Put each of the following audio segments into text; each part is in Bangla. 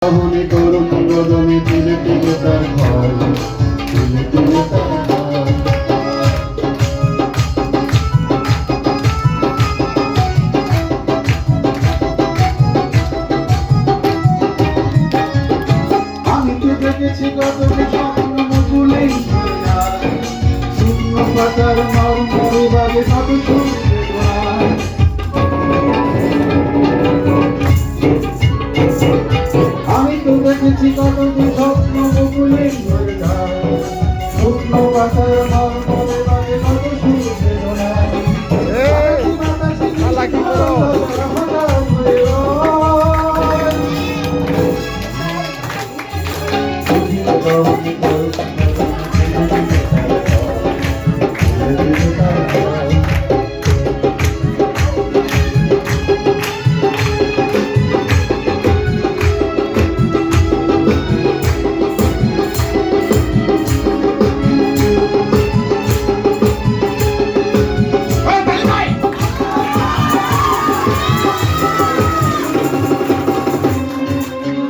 মনে করুন রদমে তিলে তিলে তার ঘর, তিলে তিলে তার ঘর। আমি তো দেখেছি কত স্বপ্ন মুকুলেই শূন্য পাতার মর্মরে বাজে কত সুন্দর গান। আমি তো দেখেছি কত স্বপ্ন মুকুলেই শূন্য পাতার মর্মরে বাজে কত সুন্দর গান।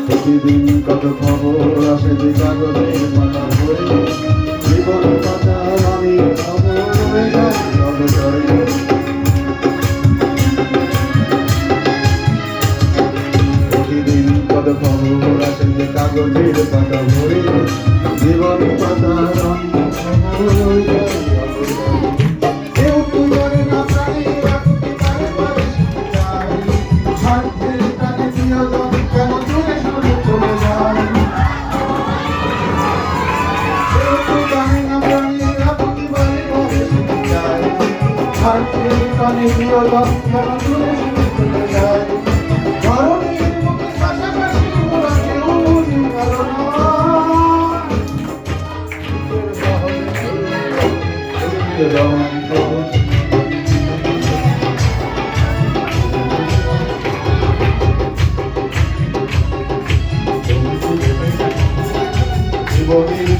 প্রতিদিন কত খবর আসে যে কাগজের পাতা ভরে, জীবন পাতা আমি খবর হয়ে যায় অবসরে। প্রতিদিন কত খবর আসে যে কাগজের পাতা ভরে, জীবন পাতা আমি খবর হয়ে যায় অবসরে। কেউ কি করে না প্রাণী রাখতে পারে পরিষ্কার, স্বার্থের টানে প্রিয়জন কেন দূরে সরে চলে যায়। কেউ কি জানে না প্রাণী রাখতে পারে পরিষ্কার, স্বার্থের টানে প্রিয়জন কেন দূরে সরে চলে যায়। ধরণীর মুখে পাশাপাশি ওরা কেউ বুঝি কারণ জীবনের